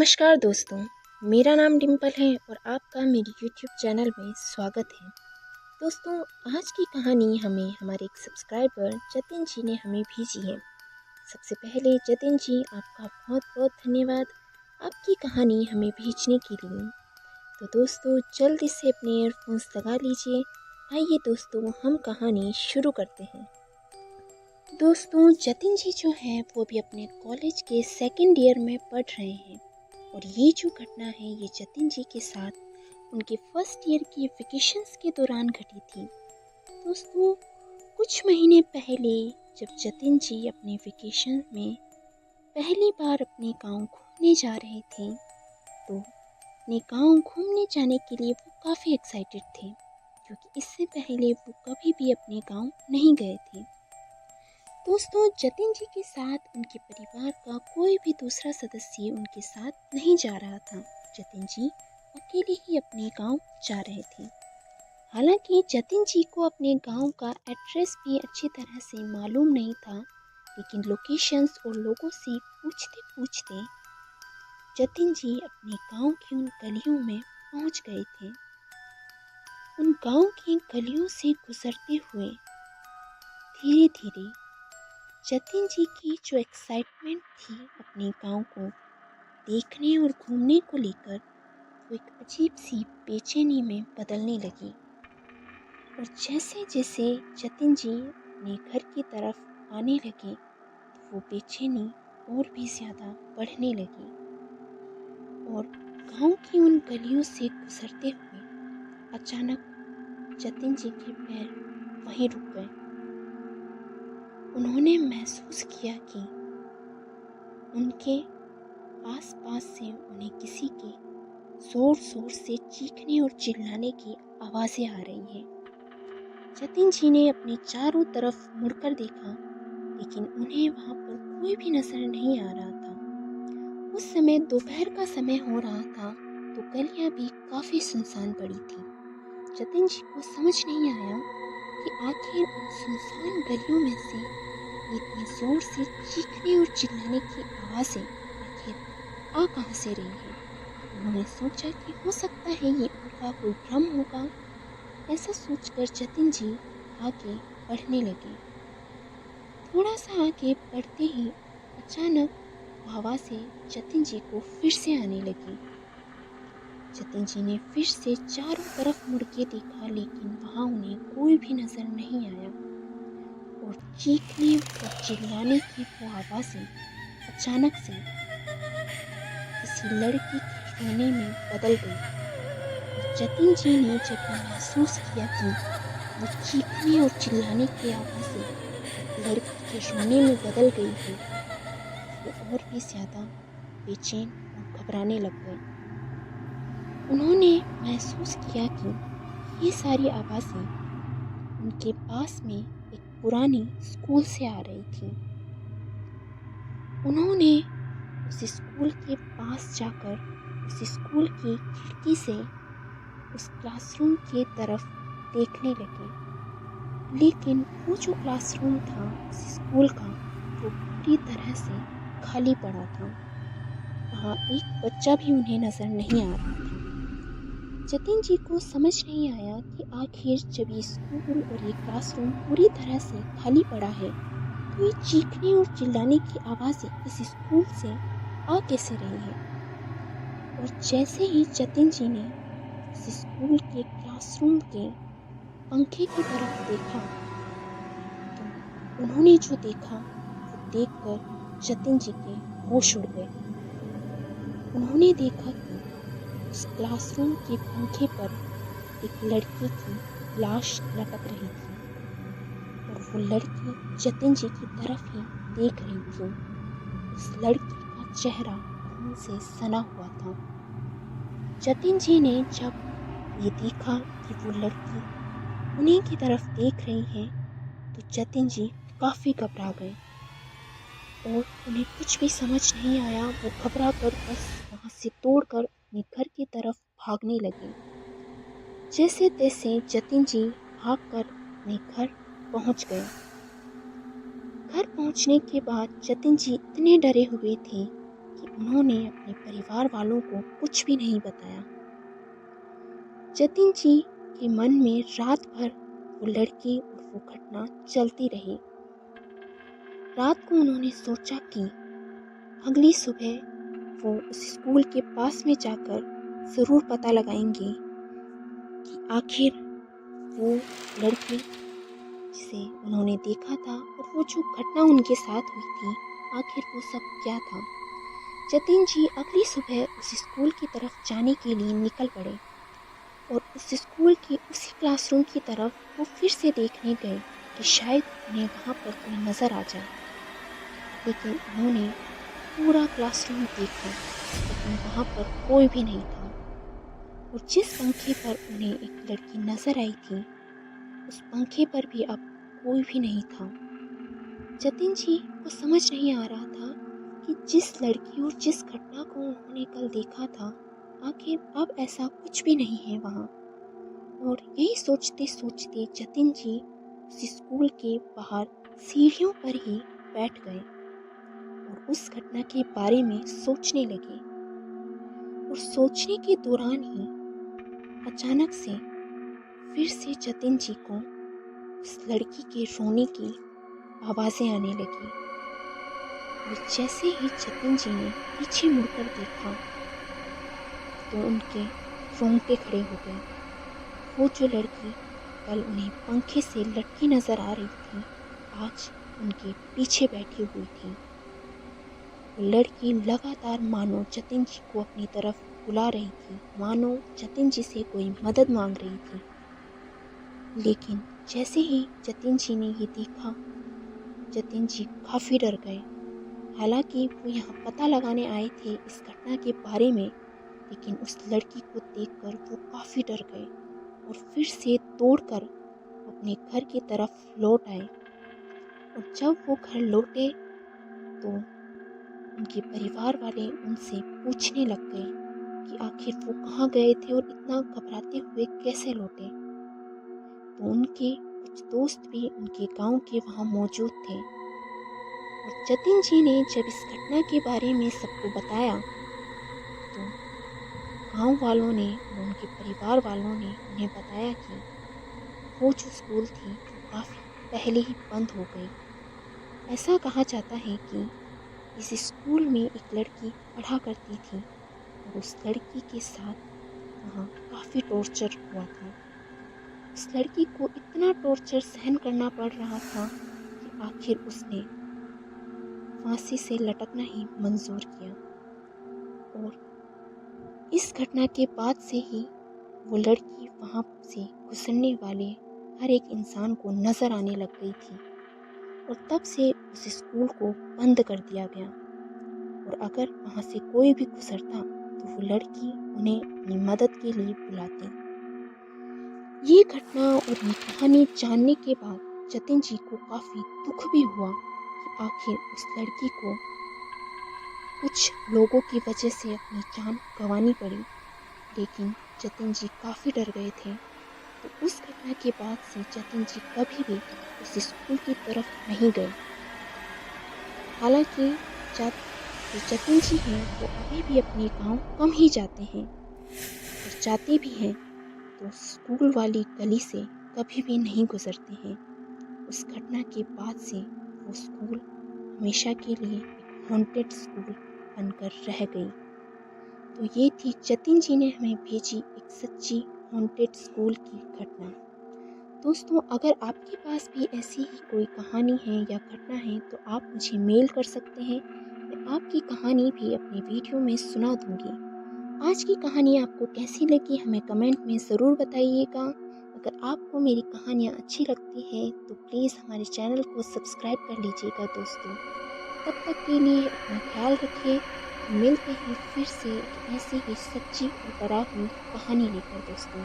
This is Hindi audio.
नमस्कार दोस्तों, मेरा नाम डिम्पल है और आपका मेरे YouTube चैनल में स्वागत है। दोस्तों, आज की कहानी हमें हमारे एक सब्सक्राइबर जतिन जी ने हमें भेजी है। सबसे पहले जतिन जी, आपका बहुत बहुत धन्यवाद आपकी कहानी हमें भेजने के लिए। तो दोस्तों, जल्दी से अपने ईयरफोन्स लगा लीजिए। आइए दोस्तों, हम कहानी शुरू करते हैं। दोस्तों, जतिन जी जो है वो भी अपने कॉलेज के सेकेंड ईयर में पढ़ रहे हैं और ये जो घटना है ये जतिन जी के साथ उनके फर्स्ट ईयर की वेकेशंस के दौरान घटी थी। दोस्तों, कुछ महीने पहले जब जतिन जी अपने वेकेशन में पहली बार अपने गांव घूमने जा रहे थे तो अपने गांव घूमने जाने के लिए वो काफ़ी एक्साइटेड थे, क्योंकि इससे पहले वो कभी भी अपने गांव नहीं गए थे। दोस्तों, जतिन जी के साथ उनके परिवार का कोई भी दूसरा सदस्य उनके साथ नहीं जा रहा था। जतिन जी अकेले ही अपने गांव जा रहे थे। हालांकि जतिन जी को अपने गांव का एड्रेस भी अच्छी तरह से मालूम नहीं था, लेकिन लोकेशंस और लोगों से पूछते पूछते जतिन जी अपने गांव की उन गलियों में पहुंच गए थे। उन गांव की गलियों से गुजरते हुए धीरे धीरे जतिन जी की जो एक्साइटमेंट थी अपने गांव को देखने और घूमने को लेकर, वो एक अजीब सी बेचैनी में बदलने लगी। और जैसे जैसे जतिन जी अपने घर की तरफ आने लगे तो वो बेचैनी और भी ज़्यादा बढ़ने लगी। और गांव की उन गलियों से गुजरते हुए अचानक जतिन जी के पैर वहीं रुक गए। उन्होंने महसूस किया कि उनके आसपास से उन्हें किसी के जोर जोर से चीखने और चिल्लाने की आवाज़ें आ रही हैं। जतिन जी ने अपने चारों तरफ मुड़कर देखा, लेकिन उन्हें वहाँ पर कोई भी नजर नहीं आ रहा था। उस समय दोपहर का समय हो रहा था तो गलियाँ भी काफ़ी सुनसान पड़ी थी। जतिन जी को समझ नहीं आया कि आखिर उन सुनसान गलियों में से इतनी जोर से चीखने और चिल्लाने की आवाज़ें आखिर आ कहाँ से रही है। उन्होंने सोचा कि हो सकता है ये उनका कोई भ्रम होगा। ऐसा सोचकर जतिन जी आगे बढ़ने लगे। थोड़ा सा आगे बढ़ते ही अचानक आवाज़ें जतिन जी को फिर से आने लगी। जतिन जी ने फिर से चारों तरफ मुड़ के देखा, लेकिन वहाँ उन्हें कोई भी नजर नहीं आया। और चीखने और चिल्लाने की वो आवाज़ें अचानक से किसी लड़की के रोने में बदल गई। और जतिन जी ने जब ये महसूस किया कि वो चीखने और चिल्लाने की आवाज़ें एक लड़की के रोने में बदल गई है, वो और भी ज़्यादा बेचैन और घबराने लग गए। उन्होंने महसूस किया कि ये सारी आवाज़ें उनके पास में एक पुरानी स्कूल से आ रही थी। उन्होंने उस स्कूल के पास जाकर उस स्कूल की खिड़की से उस क्लासरूम की तरफ देखने लगे, लेकिन वो जो क्लासरूम था उस स्कूल का वो पूरी तरह से खाली पड़ा था। वहाँ एक बच्चा भी उन्हें नज़र नहीं आ रहा था। जतिन जी को समझ नहीं आया कि आखिर जब ये स्कूल और ये क्लासरूम पूरी तरह से खाली पड़ा है तो ये चीखने और चिल्लाने की आवाज़ें इस स्कूल से आ कैसे रही है। और जैसे ही जतिन जी ने उस स्कूल के क्लासरूम के पंखे की तरफ देखा तो उन्होंने जो देखा वो देखकर जतिन जी के होश उड़ गए। उन्होंने देखा कि उस क्लासरूम के पंखे पर एक लड़की की लाश लटक रही थी और वो लड़की जतिन जी की तरफ ही देख रही थी। उस लड़की का चेहरा खून से सना हुआ था। जतिन जी ने जब ये देखा कि वो लड़की उन्हीं की तरफ देख रही है तो जतिन जी काफ़ी घबरा गए और उन्हें कुछ भी समझ नहीं आया। वो घबरा कर बस वहाँ से तोड़कर अपने घर की तरफ भागने लगे। जैसे तैसे जतिन जी भागकर अपने घर पहुँच गए। घर पहुँचने के बाद जतिन जी इतने डरे हुए थे कि उन्होंने अपने परिवार वालों को कुछ भी नहीं बताया। जतिन जी के मन में रात भर वो लड़की और वो घटना चलती रही। रात को उन्होंने सोचा कि अगली सुबह वो उस स्कूल के पास में जाकर ज़रूर पता लगाएंगे कि आखिर वो लड़की जिसे उन्होंने देखा था और वो जो घटना उनके साथ हुई थी, आखिर वो सब क्या था। जतिन जी अगली सुबह उस स्कूल की तरफ जाने के लिए निकल पड़े और उस स्कूल के उसी क्लासरूम की तरफ वो फिर से देखने गए कि शायद उन्हें वहाँ पर कोई नज़र आ जाए। लेकिन उन्होंने पूरा क्लासरूम देखा, लेकिन वहाँ पर कोई भी नहीं था। और जिस पंखे पर उन्हें एक लड़की नज़र आई थी, उस पंखे पर भी अब कोई भी नहीं था। जतिन जी को समझ नहीं आ रहा था कि जिस लड़की और जिस घटना को उन्होंने कल देखा था, आखिर अब ऐसा कुछ भी नहीं है वहाँ। और यही सोचते सोचते जतिन जी उस स्कूल के बाहर सीढ़ियों पर ही बैठ गए और उस घटना के बारे में सोचने लगे। और सोचने के दौरान ही अचानक से फिर से जतिन जी को उस लड़की के रोने की आवाज़ें आने लगी। और जैसे ही जतिन जी ने पीछे मुड़कर देखा तो उनके रोंगटे खड़े हो गए। वो जो लड़की कल उन्हें पंखे से लटकी नज़र आ रही थी, आज उनके पीछे बैठी हुई थी। वो लड़की लगातार मानो जतिन जी को अपनी तरफ बुला रही थी, मानो जतिन जी से कोई मदद मांग रही थी। लेकिन जैसे ही जतिन जी ने ये देखा, जतिन जी काफ़ी डर गए। हालांकि वो यहाँ पता लगाने आए थे इस घटना के बारे में, लेकिन उस लड़की को देखकर वो काफ़ी डर गए और फिर से दौड़कर अपने घर की तरफ लौट आए। और जब वो घर लौटे तो उनके परिवार वाले उनसे पूछने लग गए कि आखिर वो कहाँ गए थे और इतना घबराते हुए कैसे लौटे। तो उनके कुछ दोस्त भी उनके गांव के वहाँ मौजूद थे। और जतिन जी ने जब इस घटना के बारे में सबको बताया तो गांव वालों ने और उनके परिवार वालों ने उन्हें बताया कि वो जो स्कूल थी वो काफ़ी पहले ही बंद हो गई। ऐसा कहा जाता है कि इस स्कूल में एक लड़की पढ़ा करती थी और उस लड़की के साथ वहाँ काफ़ी टॉर्चर हुआ था। उस लड़की को इतना टॉर्चर सहन करना पड़ रहा था कि आखिर उसने फांसी से लटकना ही मंजूर किया। और इस घटना के बाद से ही वो लड़की वहाँ से गुजरने वाले हर एक इंसान को नज़र आने लग गई थी और तब से उस स्कूल को बंद कर दिया गया। और अगर वहाँ से कोई भी गुजरता तो वो लड़की उन्हें अपनी मदद के लिए बुलाती। ये घटना और ये कहानी जानने के बाद जतिन जी को काफ़ी दुख भी हुआ कि आखिर उस लड़की को कुछ लोगों की वजह से अपनी जान गंवानी पड़ी। लेकिन जतिन जी काफ़ी डर गए थे। तो उस घटना के बाद से जतिन जी कभी भी उस स्कूल की तरफ नहीं गए। हालांकि जो जतिन जी हैं वो अभी भी अपने गांव कम ही जाते हैं और जाते भी हैं तो स्कूल वाली गली से कभी भी नहीं गुजरते हैं। उस घटना के बाद से वो स्कूल हमेशा के लिए एक हॉन्टेड स्कूल बनकर रह गई। तो ये थी जतिन जी ने हमें भेजी एक सच्ची हॉन्टेड स्कूल की घटना। दोस्तों, अगर आपके पास भी ऐसी ही कोई कहानी है या घटना है तो आप मुझे मेल कर सकते हैं। मैं आपकी कहानी भी अपने वीडियो में सुना दूंगी। आज की कहानी आपको कैसी लगी हमें कमेंट में ज़रूर बताइएगा। अगर आपको मेरी कहानियाँ अच्छी लगती हैं तो प्लीज़ हमारे चैनल को सब्सक्राइब कर लीजिएगा दोस्तों। तब तक के लिए अपना ख्याल रखिए। मिलते हैं फिर से एक ऐसी ही सच्ची और डरावनी कहानी लेकर दोस्तों।